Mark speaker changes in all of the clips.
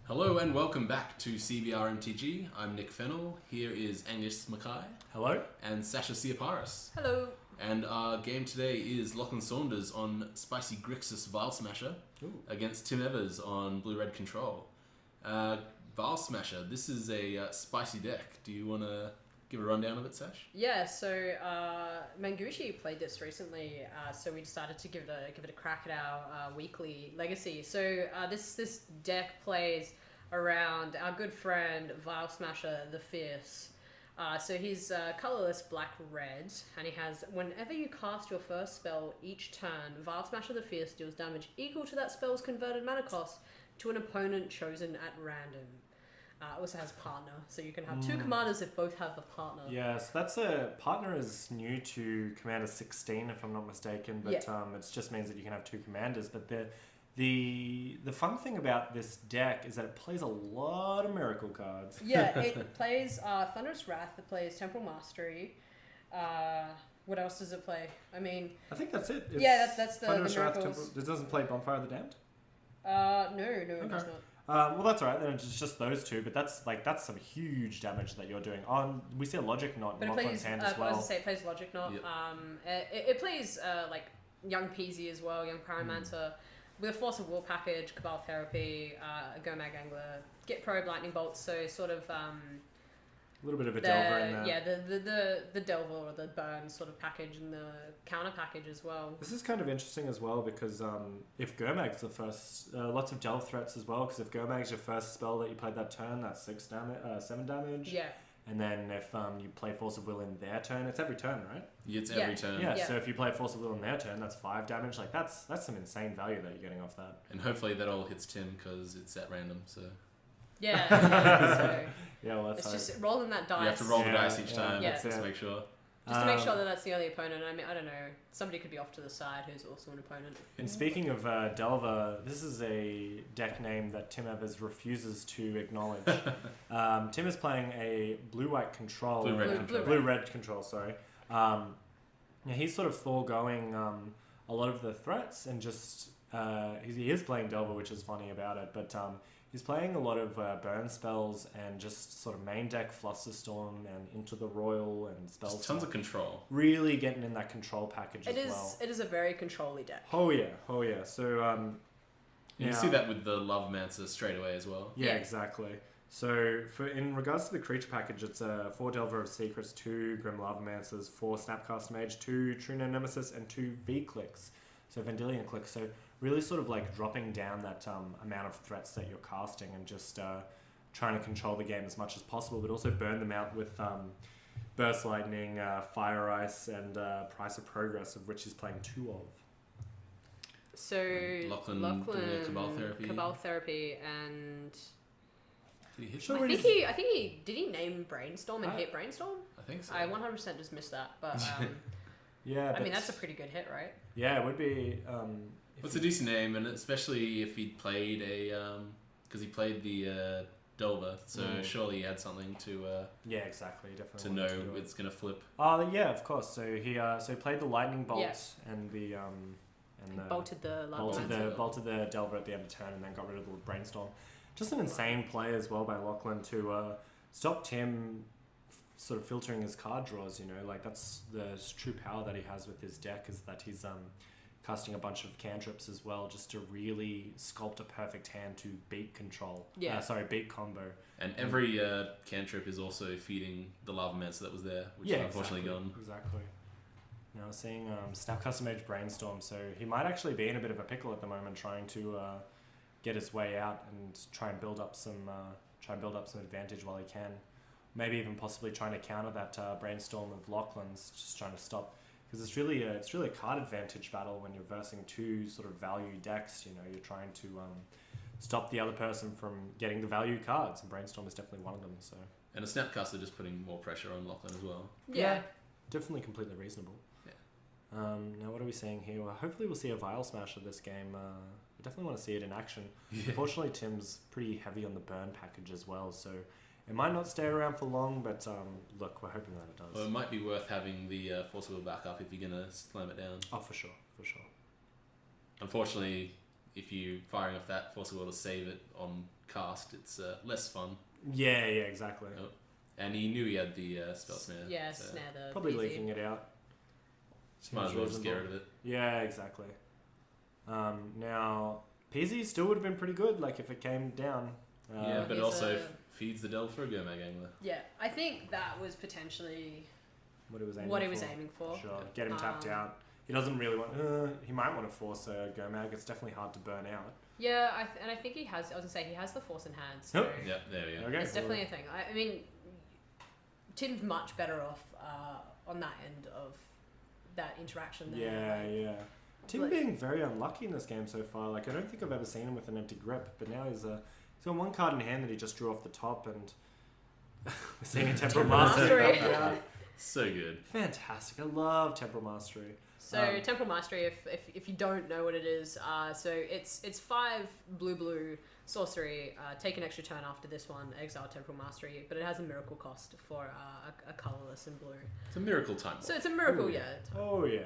Speaker 1: Hello and welcome back to CBR MTG. I'm Nick Fennell. Here is Angus Mackay.
Speaker 2: Hello.
Speaker 1: And Sasha Siaparis.
Speaker 3: Hello.
Speaker 1: And our game today is Lachlan Saunders on Spicy Grixis Vial Smasher against Tim Evers on Blue-Red Control. Vial Smasher, this is a spicy deck. Do you want to give a rundown of it, Sash?
Speaker 3: Yeah, so Mengucci played this recently, so we decided to give it a crack at our weekly legacy. So this deck plays around our good friend Vial Smasher the Fierce. So he's colorless black-red, and he has, whenever you cast your first spell each turn, Vial Smasher the Fierce deals damage equal to that spell's converted mana cost to an opponent chosen at random. Also has partner, so you can have two commanders if both have a partner.
Speaker 2: Yeah, so that's a partner is new to Commander 16, if I'm not mistaken, but it just means that you can have two commanders. But the fun thing about this deck is that it plays a lot of miracle cards.
Speaker 3: Yeah, it plays Thunderous Wrath, it plays Temporal Mastery. What else does it play? I mean,
Speaker 2: I think that's it.
Speaker 3: That's the
Speaker 2: Thunderous Wrath.
Speaker 3: miracles.
Speaker 2: It doesn't play Bonfire of the Damned?
Speaker 3: No, it does not.
Speaker 2: Well, that's alright. Then it's just those two, but that's some huge damage that you're doing. We see a Logic Knot in Lachlan's hand as well.
Speaker 3: As I say, it plays Logic Knot. Yep. It plays like Young Peasy as well, Young Pyromancer, with a Force of Will package, Cabal Therapy, Gomag Angler, Git Probe, Lightning Bolt. So sort of
Speaker 2: a little bit of a Delver in there.
Speaker 3: Yeah, the Delver or the Burn sort of package and the counter package as well.
Speaker 2: This is kind of interesting as well because if Gomag's the first, lots of Delve threats as well, because if Gomag's your first spell that you played that turn, that's 7 damage.
Speaker 3: Yeah.
Speaker 2: And then if you play Force of Will in their turn, it's every turn, right?
Speaker 1: It's every turn.
Speaker 2: Yeah, so if you play Force of Will in their turn, that's 5 damage. Like that's some insane value that you're getting off that.
Speaker 1: And hopefully that all hits Tim because it's at random, so...
Speaker 3: Yeah, so
Speaker 2: yeah, well, that's
Speaker 3: it's just rolling that dice.
Speaker 1: You have to roll the dice each time
Speaker 3: Yeah.
Speaker 1: just to make sure.
Speaker 3: Just to make sure that that's the only opponent. I mean, I don't know. Somebody could be off to the side who's also an opponent.
Speaker 2: And speaking of Delver, this is a deck name that Tim Evers refuses to acknowledge. Tim is playing a blue-white control. Blue-red control, sorry. He's sort of foregoing a lot of the threats and just... he is playing Delver, which is funny about it, but... he's playing a lot of burn spells and just sort of main deck Flusterstorm and Into the Royal and spells.
Speaker 1: Just tons of control.
Speaker 2: Really getting in that control package as well.
Speaker 3: It is a very control-y deck.
Speaker 2: Oh yeah. So
Speaker 1: you can see that with the Lovemancer straight away as well.
Speaker 2: Yeah, exactly. So in regards to the creature package, it's 4 Delver of Secrets, 2 Grim Lavamancers, 4 Snapcaster Mage, 2 Trino Nemesis, and 2 V-Clicks. So Vendilion Clicks. So really sort of like dropping down that amount of threats that you're casting and just trying to control the game as much as possible, but also burn them out with Burst Lightning, Fire Ice, and Price of Progress, of which he's playing 2 of.
Speaker 3: So
Speaker 1: Lachlan
Speaker 3: Cabal Therapy, and
Speaker 1: did he hit
Speaker 3: I think he did he name Brainstorm and hit Brainstorm?
Speaker 1: I think so.
Speaker 3: I 100% just missed that, but
Speaker 2: yeah,
Speaker 3: I mean that's a pretty good hit, right?
Speaker 2: Yeah, it would be.
Speaker 1: It's a decent name, and especially if he'd played because he played the Delver, so surely he had something to.
Speaker 2: Yeah, exactly. Definitely.
Speaker 1: To know it's gonna flip.
Speaker 2: Yeah, of course. So he played the Lightning Bolt and the
Speaker 3: bolted the
Speaker 2: Delver at the end of turn, and then got rid of the Brainstorm. Just an insane play as well by Lachlan to stop Tim sort of filtering his card draws. You know, like that's the true power that he has with his deck is that he's casting a bunch of cantrips as well, just to really sculpt a perfect hand to beat control. Beat combo.
Speaker 1: And every cantrip is also feeding the Lavamancer that was there, which is unfortunately gone.
Speaker 2: Exactly. Now we're seeing Snapcaster Mage Brainstorm, so he might actually be in a bit of a pickle at the moment, trying to get his way out and try and build up some advantage while he can. Maybe even possibly trying to counter that Brainstorm of Lachlan's, just trying to stop. Because it's really a card advantage battle when you're versing 2 sort of value decks. You know, you're trying to stop the other person from getting the value cards, and Brainstorm is definitely one of them. So. And
Speaker 1: a Snapcaster just putting more pressure on Lachlan as well.
Speaker 3: Yeah.
Speaker 2: Definitely completely reasonable.
Speaker 1: Yeah.
Speaker 2: Now what are we seeing here? Well, hopefully we'll see a Vial Smasher this game. I definitely want to see it in action. Yeah. Unfortunately, Tim's pretty heavy on the burn package as well, so it might not stay around for long, but look, we're hoping that it does.
Speaker 1: Well, it might be worth having the Force of Will back up if you're going to slam it down.
Speaker 2: Oh, for sure.
Speaker 1: Unfortunately, if you firing off that Force of Will to save it on cast, it's less fun.
Speaker 2: Yeah, exactly.
Speaker 1: Oh. And he knew he had the spell snare.
Speaker 3: Yeah,
Speaker 1: so
Speaker 3: snare the
Speaker 2: Probably
Speaker 3: PZ.
Speaker 2: leaking it out.
Speaker 1: just might as well just get rid of it.
Speaker 2: Yeah, exactly. Now, PZ still would have been pretty good, like if it came down.
Speaker 1: Yeah, but
Speaker 3: He's
Speaker 1: also
Speaker 3: a-
Speaker 1: feeds the delve for a Gomag Angler.
Speaker 3: Yeah, I think that was potentially
Speaker 2: What he was aiming
Speaker 3: what
Speaker 2: for.
Speaker 3: he was aiming for.
Speaker 2: Sure, get him tapped out. He doesn't really want. He might want to force a Gomag. It's definitely hard to burn out.
Speaker 3: Yeah, I think he has. I was gonna say he has the force in hand. So
Speaker 2: Yep.
Speaker 1: Yeah, there we go.
Speaker 2: Okay.
Speaker 3: it's definitely a thing. I mean, Tim's much better off on that end of that interaction. There.
Speaker 2: Yeah. Tim
Speaker 3: Like-
Speaker 2: being very unlucky in this game so far. Like I don't think I've ever seen him with an empty grip, but now he's got one card in hand that he just drew off the top, and we're seeing a Temporal
Speaker 3: Mastery.
Speaker 2: Mastery.
Speaker 1: So good.
Speaker 2: Fantastic! I love Temporal Mastery.
Speaker 3: So Temporal Mastery, if you don't know what it is, so it's 5 blue sorcery. Take an extra turn after this one. Exile Temporal Mastery, but it has a miracle cost for a colorless and blue.
Speaker 1: It's a miracle time.
Speaker 3: So it's a miracle,
Speaker 2: Ooh.
Speaker 3: yeah.
Speaker 2: Oh yeah.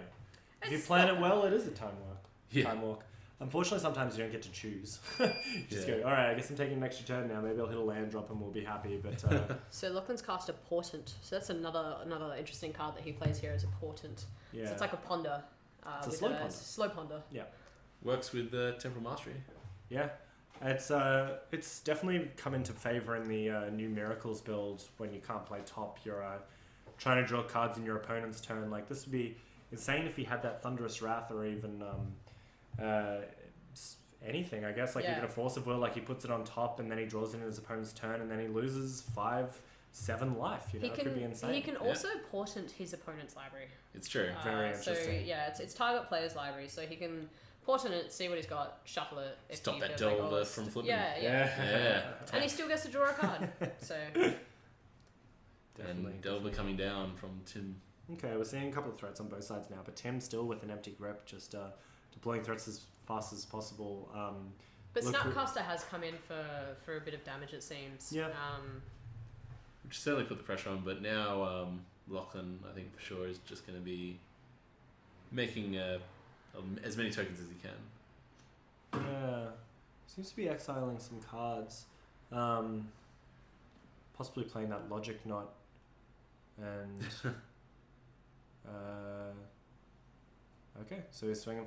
Speaker 2: If you
Speaker 3: It's
Speaker 2: plan
Speaker 3: not
Speaker 2: it well, it is a time walk.
Speaker 1: Yeah.
Speaker 2: Time walk. Unfortunately, sometimes you don't get to choose. Just
Speaker 1: Yeah.
Speaker 2: go. All right, I guess I'm taking an extra turn now. Maybe I'll hit a land drop and we'll be happy. But
Speaker 3: So Lachlan's cast a Portent. So that's another interesting card that he plays here as a Portent.
Speaker 2: yeah,
Speaker 3: So it's like a ponder.
Speaker 2: It's a
Speaker 3: with
Speaker 2: slow ponder.
Speaker 3: Slow ponder.
Speaker 1: Works with the Temporal Mastery.
Speaker 2: yeah. It's definitely come into favor in the new Miracles build when you can't play top. You're trying to draw cards in your opponent's turn. Like this would be insane if he had that Thunderous Wrath or even anything. I guess like
Speaker 3: Yeah.
Speaker 2: even a Force of Will. Like he puts it on top and then he draws it in his opponent's turn and then he loses 5-7 life. You know, it could be insane.
Speaker 3: He can also portent his opponent's library.
Speaker 1: It's true.
Speaker 2: Very
Speaker 3: So
Speaker 2: interesting.
Speaker 3: yeah, it's target player's library, so he can portent it, see what he's got, shuffle it. If
Speaker 1: Stop
Speaker 3: he
Speaker 1: that
Speaker 3: feels like,
Speaker 1: delver
Speaker 3: it's-
Speaker 1: from flipping.
Speaker 3: Yeah.
Speaker 1: Yeah.
Speaker 3: And he still gets to draw a card. So
Speaker 2: Definitely,
Speaker 1: And Delver coming down from Tim.
Speaker 2: Okay, we're seeing a couple of threats on both sides now, but Tim still with an empty grip, just deploying threats as fast as possible.
Speaker 3: but
Speaker 2: Look,
Speaker 3: Snapcaster has come in for a bit of damage, it seems.
Speaker 2: Yeah.
Speaker 1: Which certainly put the pressure on, but now Lachlan, I think for sure, is just going to be making as many tokens as he can.
Speaker 2: Yeah, seems to be exiling some cards. Possibly playing that Logic Knot, and okay, so he's swinging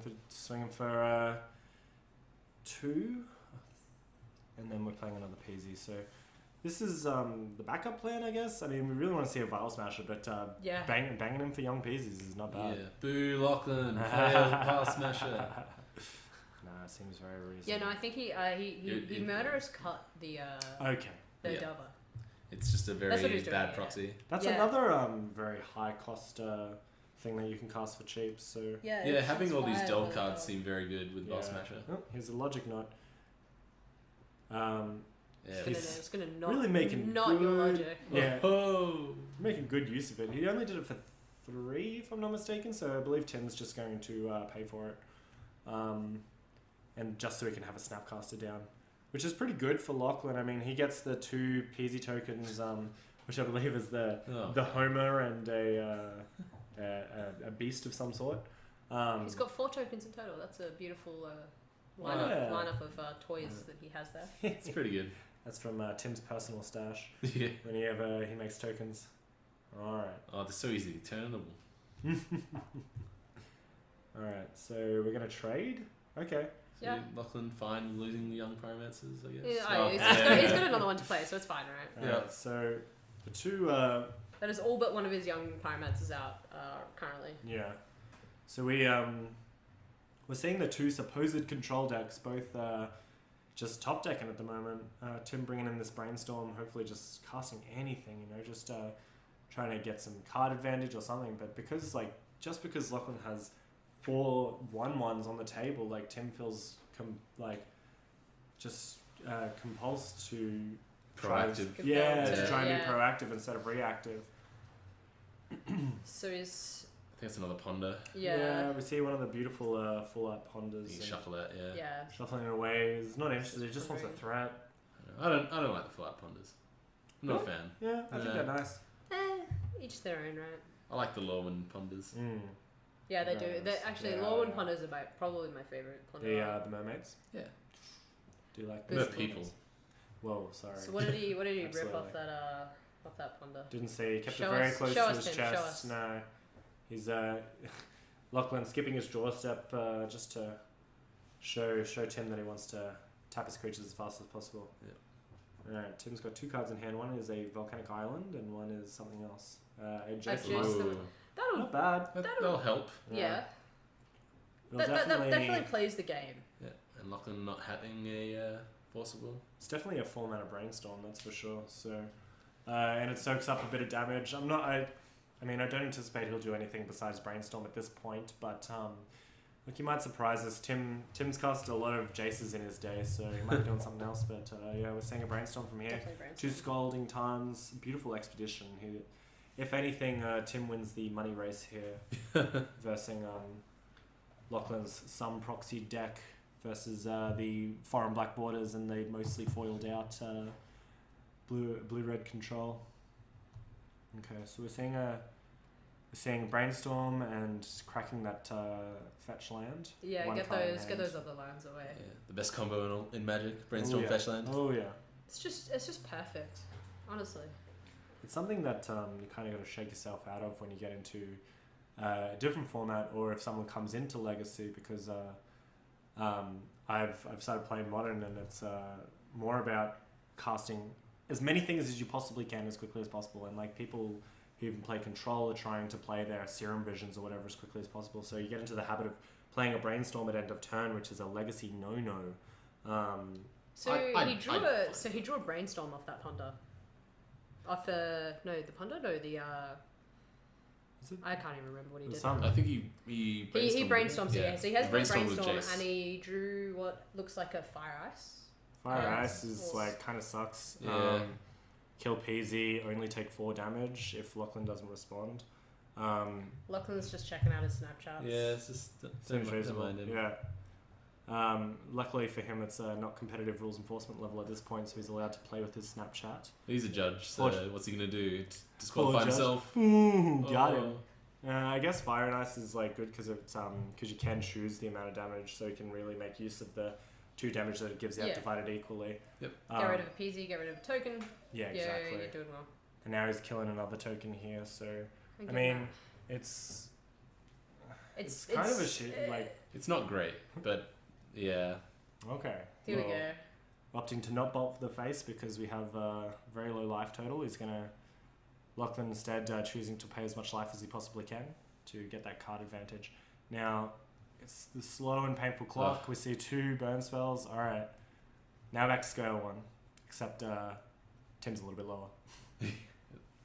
Speaker 2: for 2, and then we're playing another PZ. So this is the backup plan, I guess. I mean, we really want to see a Vial Smasher, but
Speaker 3: Yeah.
Speaker 2: banging him for young PZs is not bad.
Speaker 1: Yeah. Boo, Lachlan. Fail, Vial Smasher.
Speaker 2: Nah, it seems very reasonable.
Speaker 3: Yeah, no, I think he murderous cut the
Speaker 2: Okay.
Speaker 3: the
Speaker 1: Yeah.
Speaker 3: Delver.
Speaker 1: It's just a
Speaker 3: That's what
Speaker 1: very
Speaker 3: he's doing,
Speaker 1: bad
Speaker 3: yeah.
Speaker 1: proxy.
Speaker 2: That's
Speaker 3: Yeah.
Speaker 2: another very high cost thing that you can cast for cheap. So
Speaker 3: Yeah,
Speaker 1: Yeah, having all these
Speaker 3: wild,
Speaker 1: delve
Speaker 3: like,
Speaker 1: cards seem very good with Vial
Speaker 2: Yeah.
Speaker 1: Smasher.
Speaker 2: oh, here's a Logic Knot.
Speaker 1: Yeah.
Speaker 3: It's gonna not
Speaker 2: really making
Speaker 3: not your
Speaker 2: good-
Speaker 3: logic.
Speaker 2: Yeah,
Speaker 1: Oh.
Speaker 2: making good use of it. He only did it for 3, if I'm not mistaken. So I believe Tim's just going to pay for it, and just so he can have a Snapcaster down, which is pretty good for Lachlan. I mean, he gets the 2 PZ tokens, which I believe is the Homer and a beast of some sort.
Speaker 3: He's got 4 tokens in total. That's a beautiful
Speaker 2: Yeah.
Speaker 3: lineup of toys that he has there.
Speaker 1: It's pretty good.
Speaker 2: That's from Tim's personal stash
Speaker 1: Yeah.
Speaker 2: when he makes tokens. All right.
Speaker 1: Oh, they're so easily turnable.
Speaker 2: All right, so we're gonna trade. Okay.
Speaker 1: So
Speaker 3: Yeah.
Speaker 1: Lachlan fine losing the young Pyromancers, I guess.
Speaker 3: Yeah,
Speaker 1: Oh,
Speaker 3: he's got another one to play, so it's fine, right?
Speaker 2: All
Speaker 1: Yeah.
Speaker 2: right, so the 2.
Speaker 3: That is all but one of his young pyromancers out currently.
Speaker 2: Yeah. So we're seeing the 2 supposed control decks, both just top decking at the moment. Tim bringing in this brainstorm, hopefully just casting anything, you know, just trying to get some card advantage or something. But because Lachlan has 4 1/1s on the table, like Tim feels compulsed to
Speaker 1: Proactive.
Speaker 3: Compelled
Speaker 2: to
Speaker 3: to,
Speaker 2: try and
Speaker 3: yeah.
Speaker 2: be proactive instead of reactive.
Speaker 3: So he's
Speaker 1: I think it's another ponder.
Speaker 3: yeah.
Speaker 2: We see one of the beautiful full art ponders.
Speaker 1: You can
Speaker 2: and
Speaker 1: shuffle that, yeah.
Speaker 3: Yeah.
Speaker 2: Shuffling it away. He's not interested. He just wants a threat.
Speaker 1: I don't like the full art ponders. I'm not a fan.
Speaker 2: Yeah, I think
Speaker 1: Yeah.
Speaker 2: they're nice.
Speaker 3: Each their own, right?
Speaker 1: I like the Lorman ponders.
Speaker 3: Yeah, they do. They actually Lorwyn Ponders are probably my favorite Ponder.
Speaker 2: The mermaids.
Speaker 1: Yeah.
Speaker 2: Do you like
Speaker 1: They're
Speaker 2: this?
Speaker 1: people.
Speaker 2: Whoa, sorry.
Speaker 3: So what did he rip off that Ponder?
Speaker 2: Didn't see. He kept
Speaker 3: Show
Speaker 2: it very
Speaker 3: us-
Speaker 2: close
Speaker 3: show
Speaker 2: to
Speaker 3: us,
Speaker 2: his
Speaker 3: Tim, show
Speaker 2: chest.
Speaker 3: us.
Speaker 2: No, he's Lachlan skipping his draw step just to show Tim that he wants to tap his creatures as fast as possible.
Speaker 1: Yeah.
Speaker 2: Alright, Tim's got 2 cards in hand. One is a volcanic island, and one is something else. A Jason.
Speaker 3: Jason. That'll
Speaker 2: Not bad.
Speaker 1: That'll help.
Speaker 3: yeah.
Speaker 2: It'll
Speaker 3: That definitely plays the game.
Speaker 1: Yeah, and Lachlan not having a forcible.
Speaker 2: It's definitely a 4-mana brainstorm, that's for sure. So, and it soaks up a bit of damage. I mean, I don't anticipate he'll do anything besides brainstorm at this point, but look, he might surprise us. Tim's cast a lot of Jaces in his day, so he might be doing something else. But yeah, we're seeing a brainstorm from here.
Speaker 3: Definitely brainstorm.
Speaker 2: 2 Scalding Times, beautiful expedition. If anything, Tim wins the money race here, versus Lachlan's some proxy deck versus the foreign black borders and the mostly foiled out blue red control. Okay, so we're seeing brainstorm and cracking that fetch land.
Speaker 3: Yeah,
Speaker 2: One
Speaker 3: get
Speaker 2: card in
Speaker 3: those
Speaker 2: hand.
Speaker 3: other lands away.
Speaker 1: Yeah, the best combo in Magic. Brainstorm,
Speaker 2: yeah.
Speaker 1: fetch land.
Speaker 2: Oh yeah.
Speaker 3: It's just perfect, honestly.
Speaker 2: It's something that you kind of got to shake yourself out of when you get into a different format, or if someone comes into Legacy, because I've started playing Modern, and it's more about casting as many things as you possibly can as quickly as possible, and like people who even play Control are trying to play their Serum Visions or whatever as quickly as possible. So you get into the habit of playing a Brainstorm at end of turn, which is a Legacy no-no.
Speaker 3: So he drew a brainstorm off that Ponder. Off the Ponder? No, the
Speaker 2: Is it?
Speaker 3: I can't even remember what he did.
Speaker 2: Some-
Speaker 1: I think he brainstormed.
Speaker 3: He brainstorms, yeah. So he has the
Speaker 1: brainstormed with
Speaker 3: brainstorm,
Speaker 1: Jace.
Speaker 3: and he drew what looks like a Fire Ice.
Speaker 2: Fire
Speaker 3: Yeah.
Speaker 2: Ice is like kind of sucks.
Speaker 1: Yeah.
Speaker 2: Kill Peasy, only take 4 damage if Lachlan doesn't respond.
Speaker 3: Lachlan's just checking out his Snapchats.
Speaker 1: Yeah, it's just
Speaker 2: Seems
Speaker 1: don't
Speaker 2: reasonable.
Speaker 1: mind him.
Speaker 2: Yeah. Luckily for him, it's not competitive rules enforcement level at this point, so he's allowed to play with his Snapchat.
Speaker 1: He's a judge, so
Speaker 2: Poor-
Speaker 1: what's he gonna do? Disqualify
Speaker 2: Poor judge.
Speaker 1: himself?
Speaker 2: Ooh, got
Speaker 1: Oh.
Speaker 2: him. I guess Fire and Ice is like good because it's because you can choose the amount of damage, so you can really make use of the 2 damage that it gives out
Speaker 3: Yeah.
Speaker 2: divided equally.
Speaker 1: Yep.
Speaker 3: Get rid of a PZ, get rid of a token.
Speaker 2: Yeah,
Speaker 3: Yeah,
Speaker 2: exactly.
Speaker 3: you're doing well.
Speaker 2: And now he's killing another token here, so
Speaker 3: I'm
Speaker 2: I
Speaker 3: getting
Speaker 2: mean, it's
Speaker 3: that.
Speaker 2: it's kind of a shit. Like,
Speaker 1: It's not great, but yeah.
Speaker 2: okay,
Speaker 3: Here we
Speaker 2: well,
Speaker 3: go.
Speaker 2: opting to not bolt for the face because we have a very low life total. He's gonna Lachlan instead choosing to pay as much life as he possibly can to get that card advantage. Now it's the slow and painful clock.
Speaker 1: Ugh.
Speaker 2: We see 2 burn spells. All right, now back to scale 1, except Tim's a little bit lower.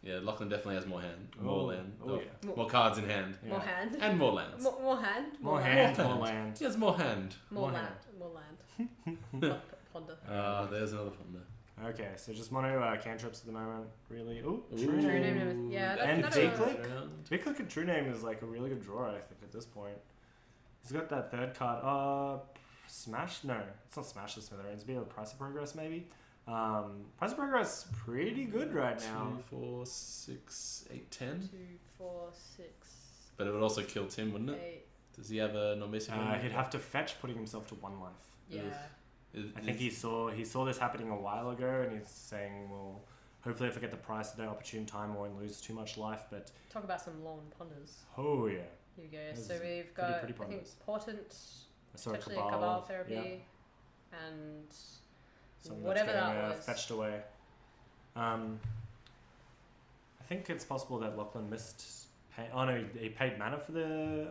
Speaker 1: Yeah, Lachlan definitely has more hand, more land,
Speaker 2: Oh yeah.
Speaker 1: more cards in hand,
Speaker 2: Yeah.
Speaker 3: More hand.
Speaker 1: and more lands.
Speaker 3: More hand.
Speaker 2: More hand,
Speaker 1: More
Speaker 2: more
Speaker 1: hand.
Speaker 2: land.
Speaker 1: He has more hand.
Speaker 3: More
Speaker 2: More
Speaker 3: land. More land. Ponder.
Speaker 1: There's another Ponder.
Speaker 2: Okay, so just mono cantrips at the moment. Really? Ooh,
Speaker 1: Ooh.
Speaker 2: True
Speaker 3: True
Speaker 2: Name.
Speaker 3: name. Yeah,
Speaker 2: And
Speaker 3: that's
Speaker 2: big
Speaker 3: a-
Speaker 2: click?
Speaker 1: Round.
Speaker 2: Big Click and True Name is like a really good draw, I think, at this point. He's got that third card. Smash? No, it's not Smash the Smithereens. It'd be a Price of Progress, maybe. Price of Progress, pretty good right now.
Speaker 1: 2, 4, 6, 8, 10.
Speaker 3: 2, 4, 6,
Speaker 1: But it would also kill Tim, wouldn't it?
Speaker 3: 8.
Speaker 1: Does he have a non-basic?
Speaker 2: He'd have to fetch, putting himself to 1 life.
Speaker 3: Yeah.
Speaker 2: I think he saw this happening a while ago, and he's saying, well, hopefully if I get the price at an opportune time, I won't lose too much life. But
Speaker 3: Talk about some long ponders.
Speaker 2: oh yeah,
Speaker 3: Here we go.
Speaker 2: Those
Speaker 3: So we've
Speaker 2: pretty
Speaker 3: got,
Speaker 2: pretty
Speaker 3: I think,
Speaker 2: ponders.
Speaker 3: Portent,
Speaker 2: I saw a
Speaker 3: potentially
Speaker 2: Cabal.
Speaker 3: Cabal Therapy,
Speaker 2: Yeah.
Speaker 3: and
Speaker 2: Something
Speaker 3: whatever
Speaker 2: that's getting,
Speaker 3: that was.
Speaker 2: fetched away. I think it's possible that Lachlan missed. He paid mana for the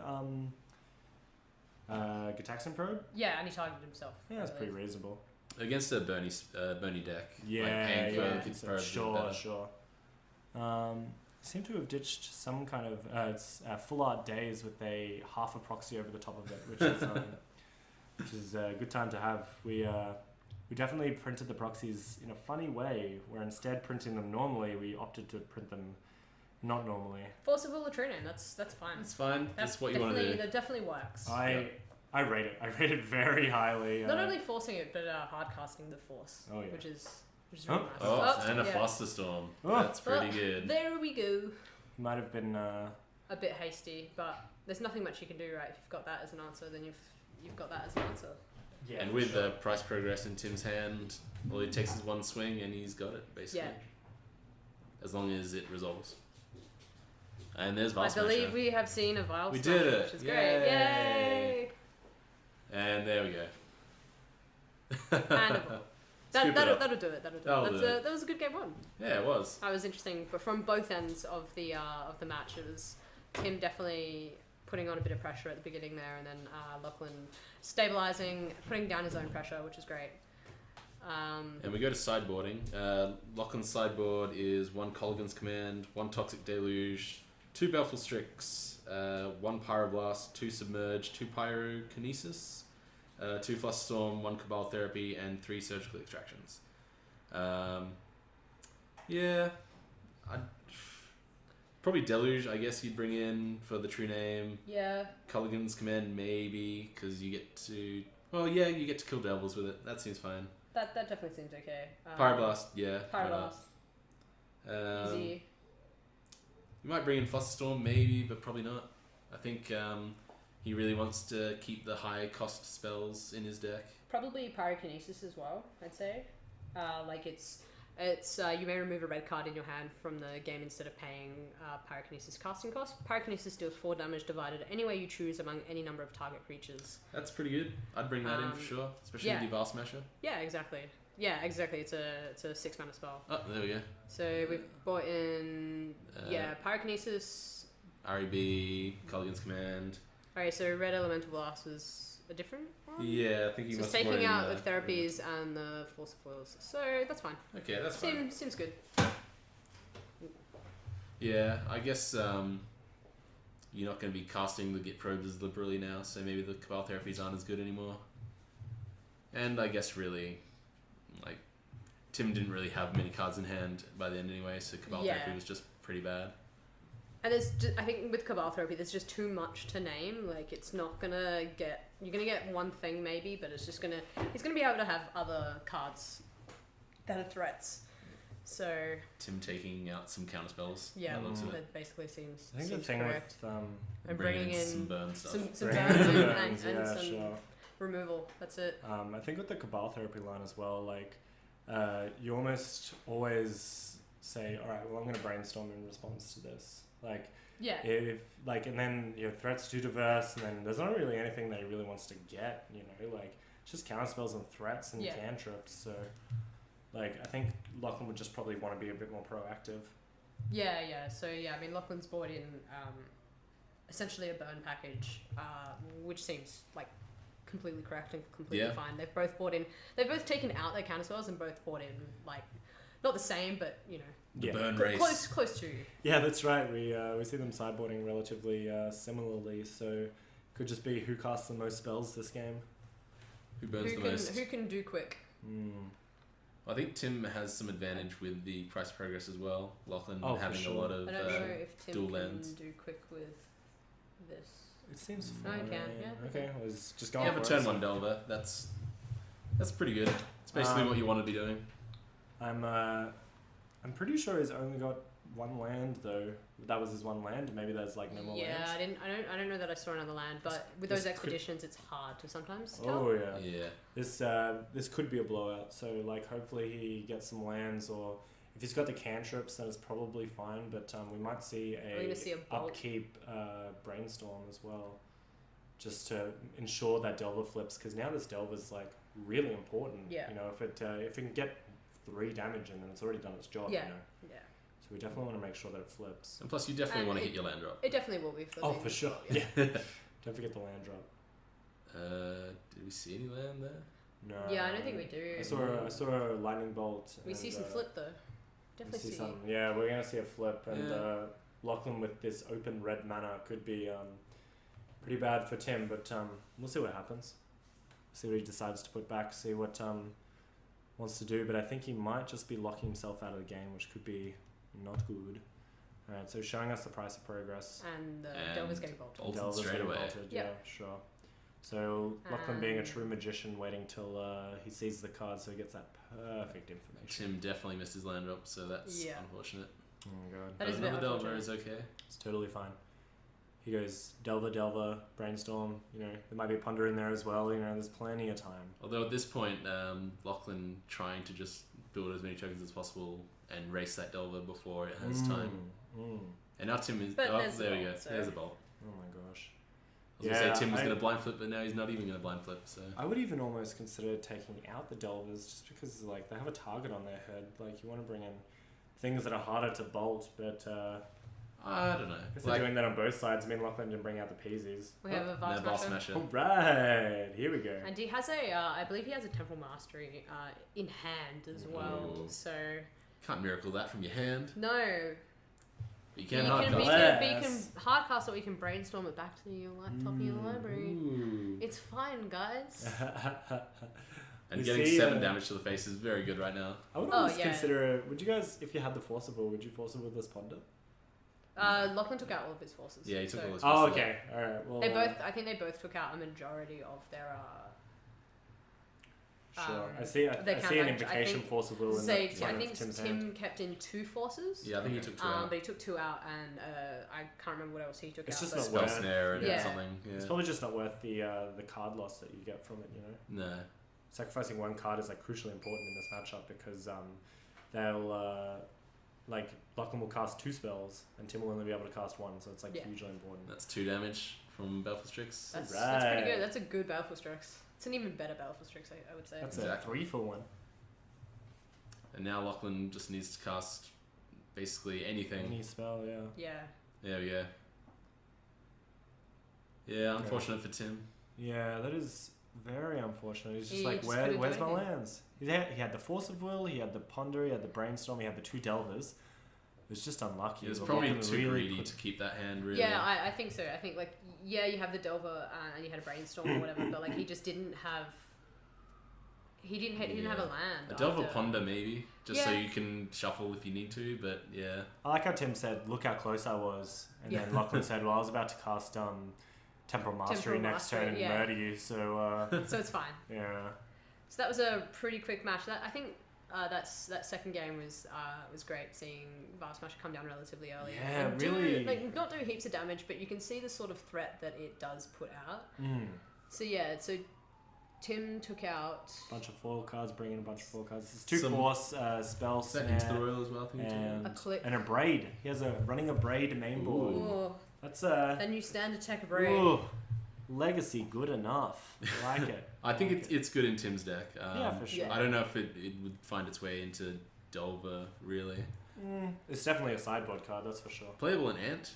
Speaker 2: Gitaxian Probe.
Speaker 3: Yeah, and he targeted himself.
Speaker 2: Yeah, that's
Speaker 3: I
Speaker 2: pretty
Speaker 3: believe.
Speaker 2: reasonable.
Speaker 1: against a Bernie deck.
Speaker 2: Yeah,
Speaker 1: like paying for
Speaker 3: yeah.
Speaker 1: kids' probes is
Speaker 2: Sure,
Speaker 1: better.
Speaker 2: sure. Seem to have ditched some kind of it's full art days with a half a proxy over the top of it, which is a good time to have. We definitely printed the proxies in a funny way, where instead printing them normally, we opted to print them not normally.
Speaker 3: Forcible Latrine, that's fine.
Speaker 1: It's fine. That's what you want to do.
Speaker 3: That definitely works.
Speaker 2: I rate it. I rate it very highly.
Speaker 3: Not only forcing it, but hard casting the force,
Speaker 2: Oh, yeah.
Speaker 3: which is really nice.
Speaker 1: Oh, and a
Speaker 3: yeah.
Speaker 1: faster storm.
Speaker 2: Oh.
Speaker 1: That's pretty good.
Speaker 3: There we go.
Speaker 2: might have been
Speaker 3: A bit hasty, but there's nothing much you can do, right? If you've got that as an answer, then you've got that as an answer.
Speaker 2: Yeah,
Speaker 1: and
Speaker 2: for
Speaker 1: with
Speaker 2: sure.
Speaker 1: the price progress in Tim's hand, all he takes is one swing and he's got it, basically.
Speaker 3: Yeah.
Speaker 1: As long as it resolves. And there's Vial
Speaker 3: I
Speaker 1: Smasher.
Speaker 3: believe we have seen a Vial
Speaker 1: We
Speaker 3: Smasher,
Speaker 1: did it.
Speaker 3: which is
Speaker 1: Yay.
Speaker 3: great. Yay!
Speaker 1: And there we go.
Speaker 3: And a ball.
Speaker 1: Scoop it
Speaker 3: That'll
Speaker 1: up.
Speaker 3: do it.
Speaker 1: That'll do it.
Speaker 3: That was a good game one.
Speaker 1: Yeah, it was.
Speaker 3: That was interesting, but from both ends of the match, it was Tim definitely putting on a bit of pressure at the beginning there, and then Lachlan stabilizing, putting down his own pressure, which is great.
Speaker 1: And we go to sideboarding. Lachlan's sideboard is 1 Colligan's Command, 1 Toxic Deluge, 2 Baleful Strix, 1 Pyroblast, 2 Submerge, 2 Pyrokinesis, 2 Flusterstorm, 1 Cabal Therapy, and 3 Surgical Extractions. Yeah, I'd probably Deluge, I guess you'd bring in for the true name.
Speaker 3: Yeah.
Speaker 1: Colligan's Command, maybe, because you get to... Well, yeah, you get to kill devils with it. That seems fine.
Speaker 3: That definitely seems okay.
Speaker 1: Pyroblast, yeah.
Speaker 3: Pyroblast. Easy.
Speaker 1: You might bring in Flusterstorm, maybe, but probably not. I think he really wants to keep the high cost spells in his deck.
Speaker 3: Probably Pyrokinesis as well, I'd say. Like it's you may remove a red card in your hand from the game instead of paying Pyrokinesis casting cost. Pyrokinesis deals 4 damage divided any way you choose among any number of target creatures.
Speaker 1: That's pretty good. I'd bring that in for sure, especially
Speaker 3: yeah.
Speaker 1: with the Vial Smasher.
Speaker 3: Yeah, exactly. Yeah, exactly. It's a 6 mana spell.
Speaker 1: Oh, there we go.
Speaker 3: So we've brought in Pyrokinesis.
Speaker 1: REB, Colligan's Command.
Speaker 3: Alright, so Red Elemental Blast was a different one?
Speaker 1: Yeah, I think he
Speaker 3: so
Speaker 1: must
Speaker 3: it's
Speaker 1: have
Speaker 3: taking
Speaker 1: brought
Speaker 3: out
Speaker 1: in
Speaker 3: the therapies and the Force of Foils. So that's fine.
Speaker 1: Okay, that's fine.
Speaker 3: Seems good.
Speaker 1: Yeah, I guess you're not going to be casting the Git probes as liberally now, so maybe the Cabal Therapies aren't as good anymore. And I guess really, like, Tim didn't really have many cards in hand by the end anyway, so Cabal Therapy was just pretty bad.
Speaker 3: And I think with Cabal Therapy, there's just too much to name. Like, it's not gonna get... You're gonna get one thing maybe, but it's just gonna... He's gonna be able to have other cards that are threats. So...
Speaker 1: Tim taking out some counterspells.
Speaker 3: Yeah,
Speaker 1: that
Speaker 3: that basically seems
Speaker 2: I think the thing
Speaker 3: correct.
Speaker 2: with
Speaker 3: and bringing in
Speaker 1: some burn stuff.
Speaker 3: Some burns and
Speaker 2: yeah,
Speaker 3: some
Speaker 2: sure.
Speaker 3: removal. That's it.
Speaker 2: I think with the Cabal Therapy line as well, like, you almost always say, all right, well, I'm going to brainstorm in response to this. Like,
Speaker 3: yeah.
Speaker 2: If like, and then your threat's too diverse, and then there's not really anything that he really wants to get. You know, like it's just counterspells and threats and cantrips. So, like, I think Lachlan would just probably want to be a bit more proactive.
Speaker 3: Yeah. So yeah, I mean, Lachlan's brought in essentially a burn package, which seems like completely correct and completely fine. They've both taken out their counterspells and both brought in like not the same, but you know.
Speaker 1: The burn race.
Speaker 3: Close to.
Speaker 2: Yeah, that's right. We see them sideboarding relatively similarly, so could just be who casts the most spells this game.
Speaker 1: Who burns the most?
Speaker 3: Who can do quick?
Speaker 1: I think Tim has some advantage with the price progress as well. Lachlan having a lot of
Speaker 3: I don't know if Tim
Speaker 1: dual
Speaker 3: can
Speaker 1: lands.
Speaker 3: do quick with this.
Speaker 2: It seems
Speaker 3: No,
Speaker 2: fine.
Speaker 3: I can, yeah.
Speaker 2: Okay, let's just go
Speaker 1: You have a
Speaker 2: for
Speaker 1: turn
Speaker 2: it.
Speaker 1: 1 Delver. That's pretty good. It's basically what you want to be doing.
Speaker 2: I'm pretty sure he's only got 1 land though. That was his 1 land. Maybe there's like no more lands.
Speaker 3: Yeah, I don't know that I saw another land, but with those expeditions, it's hard to sometimes tell.
Speaker 2: Oh yeah.
Speaker 1: Yeah.
Speaker 2: This could be a blowout. So like hopefully he gets some lands, or if he's got the cantrips, then it's probably fine. But we might see a upkeep brainstorm as well, just to ensure that Delver flips. Because now this Delver's like really important.
Speaker 3: Yeah.
Speaker 2: You know, if it can get 3 damage in, then it's already done its job.
Speaker 3: Yeah.
Speaker 2: You know.
Speaker 3: Yeah.
Speaker 2: So we definitely want to make sure that it flips.
Speaker 1: And plus, you definitely want to hit your land drop.
Speaker 3: It definitely will be flipping.
Speaker 2: Oh, for sure. Yeah. Don't forget the land drop.
Speaker 1: Did we see any land there?
Speaker 2: No.
Speaker 3: Yeah, I don't think we do.
Speaker 2: I saw a lightning bolt.
Speaker 3: We see some flip though. Definitely see.
Speaker 2: Some. Yeah, we're gonna see a flip, and Lachlan with this open red mana could be pretty bad for Tim. But we'll see what happens. See what he decides to put back. See what wants to do. But I think he might just be locking himself out of the game, which could be not good. All right, so showing us the price of progress.
Speaker 3: And Delver's getting bolted.
Speaker 1: Bolted straight away.
Speaker 2: Yeah, sure. So Lachlan being a true magician, waiting till he sees the card, so he gets that perfect information.
Speaker 1: Tim definitely missed his land drop, so that's unfortunate.
Speaker 2: Oh god.
Speaker 3: That is a bit
Speaker 1: another Delver
Speaker 3: unfortunate.
Speaker 1: is okay.
Speaker 2: It's totally fine. he goes Delver, Brainstorm. You know, there might be a Ponder in there as well. You know, there's plenty of time.
Speaker 1: Although at this point, Lachlan trying to just build as many tokens as possible and race that Delver before it has time. And now Tim is...
Speaker 3: But
Speaker 1: oh,
Speaker 3: there's
Speaker 1: there we go.
Speaker 3: so-
Speaker 1: There's a bolt.
Speaker 2: Oh my gosh.
Speaker 1: I was going to say Tim was going to blind flip, but now he's not even going to blind flip. So
Speaker 2: I would even almost consider taking out the Delvers just because like they have a target on their head. Like you want to bring in things that are harder to bolt, but
Speaker 1: I don't know.
Speaker 2: if they're doing that on both sides, I mean Lachlan didn't bring out the Peasies.
Speaker 3: We have a Vial
Speaker 1: Vial
Speaker 3: Smasher.
Speaker 1: Smasher.
Speaker 2: Alright, here we go.
Speaker 3: And he has a, I believe he has a Temporal Mastery in hand as well.
Speaker 1: Ooh.
Speaker 3: So
Speaker 1: Can't miracle that from your hand.
Speaker 3: no,
Speaker 1: But you can
Speaker 3: you
Speaker 1: hard
Speaker 3: can,
Speaker 1: cast
Speaker 3: you
Speaker 1: it.
Speaker 3: can, you can hard cast it. Or you can brainstorm it back to your laptop in your library.
Speaker 1: Ooh.
Speaker 3: It's fine, guys.
Speaker 1: And
Speaker 2: You
Speaker 1: getting
Speaker 2: see,
Speaker 1: 7 damage to the face is very good right now.
Speaker 2: I would
Speaker 3: Oh,
Speaker 2: almost
Speaker 3: yeah.
Speaker 2: consider. Would you guys, if you had the Forcible, would you Forcible this Ponder?
Speaker 3: Lachlan took out all of his forces.
Speaker 1: Yeah, he took
Speaker 3: so
Speaker 1: all his
Speaker 2: Oh,
Speaker 1: forces.
Speaker 2: okay. All right. Well,
Speaker 3: They both, I think they both took out a majority of their.
Speaker 2: Sure. I see. I
Speaker 3: they
Speaker 2: see an
Speaker 3: count- I
Speaker 2: implication
Speaker 3: think-
Speaker 2: Forcible in
Speaker 3: Say,
Speaker 2: that
Speaker 3: I
Speaker 2: one
Speaker 3: think
Speaker 2: of Tim's
Speaker 3: Tim
Speaker 2: hand.
Speaker 3: kept in 2 forces.
Speaker 1: Yeah, I think he took 2 out.
Speaker 3: But he took 2 out, and I can't remember what else he took
Speaker 2: It's
Speaker 3: out.
Speaker 2: just
Speaker 3: but-
Speaker 2: not
Speaker 1: Spell
Speaker 2: worth-
Speaker 1: snare and
Speaker 3: Yeah.
Speaker 1: something. Yeah.
Speaker 2: It's probably just not worth the card loss that you get from it. You know,
Speaker 1: No.
Speaker 2: sacrificing 1 card is like crucially important in this matchup because they'll like Lachlan will cast 2 spells and Tim will only be able to cast 1, so it's like
Speaker 3: Yeah.
Speaker 2: hugely important.
Speaker 1: That's 2 damage from Baleful Strix.
Speaker 3: That's
Speaker 2: Right.
Speaker 3: pretty good. That's a good Baleful Strix. It's an even better Baleful Strix, I would say.
Speaker 2: That's
Speaker 1: Exactly.
Speaker 2: a 3-for-1.
Speaker 1: And now Lachlan just needs to cast basically anything.
Speaker 2: Any spell, yeah.
Speaker 3: Yeah.
Speaker 1: There we go. Yeah, unfortunate for Tim.
Speaker 2: Yeah, that is very unfortunate. He's just
Speaker 3: He
Speaker 2: like,
Speaker 3: just couldn't do
Speaker 2: where's my
Speaker 3: anything.
Speaker 2: lands? He had the Force of Will, he had the Ponder, he had the Brainstorm, he had the 2 Delvers. It was just unlucky.
Speaker 1: He was
Speaker 2: But
Speaker 1: probably
Speaker 2: Lachlan
Speaker 1: too
Speaker 2: really
Speaker 1: greedy
Speaker 2: put-
Speaker 1: to keep that hand, really.
Speaker 3: Yeah, I think so. I think, like, yeah, you have the Delver and you had a Brainstorm or whatever, but, like, he just didn't have... He didn't have a land.
Speaker 1: A Delver
Speaker 3: after-
Speaker 1: Ponder, maybe. Just so
Speaker 3: Yeah.
Speaker 1: you can shuffle if you need to, but yeah.
Speaker 2: I like how Tim said, look how close I was. And then Lachlan said, well, I was about to cast Temporal Mastery
Speaker 3: Temporal
Speaker 2: next turn and
Speaker 3: Mastery, yeah.
Speaker 2: murder you, so
Speaker 3: So it's fine.
Speaker 2: yeah.
Speaker 3: So that was a pretty quick match. I think that second game was great, seeing Vial Smasher come down relatively early.
Speaker 2: Yeah,
Speaker 3: and
Speaker 2: really.
Speaker 3: not do heaps of damage, but you can see the sort of threat that it does put out.
Speaker 2: Mm.
Speaker 3: So yeah, so Tim took out...
Speaker 2: Bunch of foil cards, bring in a bunch of foil cards. It's 2
Speaker 1: Some-
Speaker 2: Force, spell,
Speaker 1: Second to the
Speaker 2: snare,
Speaker 1: Royal as well, I think.
Speaker 2: and
Speaker 3: A click.
Speaker 2: a braid. He has running a braid main board.
Speaker 3: Oh,
Speaker 2: That's
Speaker 3: then you stand attack a braid.
Speaker 2: ooh, legacy good enough. I like it.
Speaker 1: I think
Speaker 2: like
Speaker 1: it's good in Tim's deck.
Speaker 2: Yeah, for sure.
Speaker 1: I don't know if it would find its way into Delver, really.
Speaker 2: It's definitely a sideboard card, that's for sure.
Speaker 1: Playable in Ant.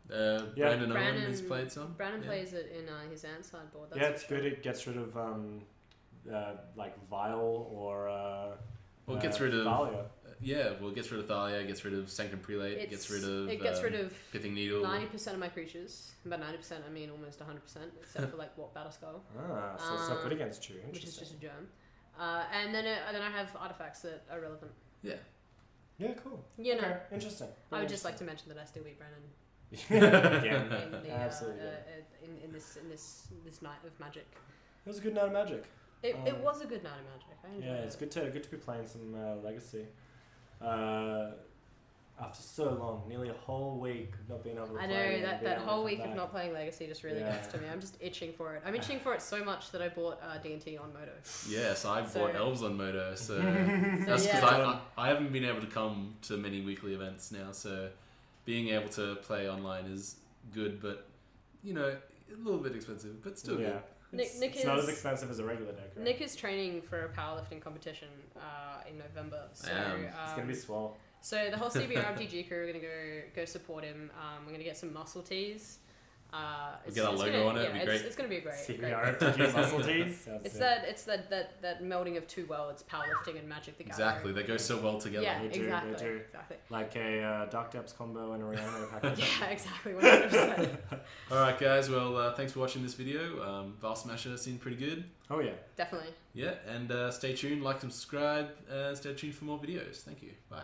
Speaker 2: Yeah.
Speaker 1: Brandon Owen has played some.
Speaker 3: Brandon
Speaker 1: Yeah.
Speaker 3: plays it in his Ant sideboard. That's
Speaker 2: Yeah,
Speaker 3: for
Speaker 2: it's
Speaker 3: sure.
Speaker 2: good. It gets rid of like Vial or
Speaker 1: Well, it gets rid of...
Speaker 2: Thalia.
Speaker 1: Well, it gets rid of Thalia, it gets rid of Sanctum Prelate, it gets rid of...
Speaker 3: It gets rid of
Speaker 1: Pithing Needle.
Speaker 3: 90% of my creatures. By 90%, I mean almost 100%, except for like what Battleskull,
Speaker 2: Ah, so it's not good against you.
Speaker 3: which is
Speaker 2: Interesting.
Speaker 3: just a germ. And then I have artifacts that are relevant.
Speaker 1: Yeah.
Speaker 2: Yeah, cool.
Speaker 3: You know,
Speaker 2: Okay, interesting.
Speaker 3: I would just like to mention that I still beat Brennan
Speaker 2: Again,
Speaker 3: in the,
Speaker 2: absolutely.
Speaker 3: in this night of Magic.
Speaker 2: It was a good night of Magic.
Speaker 3: It
Speaker 2: Um,
Speaker 3: was a good night of Magic. I enjoyed
Speaker 2: Yeah,
Speaker 3: it.
Speaker 2: it's good to be playing some Legacy. After so long, nearly a whole week of not being able to
Speaker 3: I
Speaker 2: play.
Speaker 3: know
Speaker 2: and
Speaker 3: that
Speaker 2: being able to
Speaker 3: whole
Speaker 2: come
Speaker 3: week of
Speaker 2: back.
Speaker 3: not playing Legacy just really
Speaker 2: Yeah.
Speaker 3: gets to me. I'm just itching for it. I'm itching for it so much that I bought D&T on Moto.
Speaker 1: Yes, I
Speaker 3: So-
Speaker 1: bought Elves on Moto, so that's
Speaker 3: yeah.
Speaker 1: because I haven't been able to come to many weekly events now, so being able to play online is good, but you know, a little bit expensive, but still
Speaker 2: Yeah.
Speaker 1: good.
Speaker 3: Nick
Speaker 2: It's not
Speaker 3: is-
Speaker 2: as expensive as a regular deck. Right?
Speaker 3: Nick is training for a powerlifting competition in November. So
Speaker 2: It's gonna be swell.
Speaker 3: so the whole CBR MTG crew are gonna go support him. We're gonna get some muscle tees.
Speaker 1: Get our logo on it, it'd be great.
Speaker 3: It's gonna be a great.
Speaker 2: CBR MTG muscle tees.
Speaker 3: It's that melding of 2 worlds, powerlifting and Magic the Gathering.
Speaker 1: Exactly, they go so well together.
Speaker 3: Yeah,
Speaker 2: They do,
Speaker 3: exactly.
Speaker 2: they do.
Speaker 3: Exactly.
Speaker 2: Like a Dark Depths combo and a Rihanna package.
Speaker 3: Yeah, exactly. 100%.
Speaker 1: Alright guys, well thanks for watching this video. Vial Smasher seemed pretty good.
Speaker 2: Oh yeah.
Speaker 3: Definitely.
Speaker 1: Yeah, and stay tuned, like and subscribe, stay tuned for more videos. Thank you. Bye.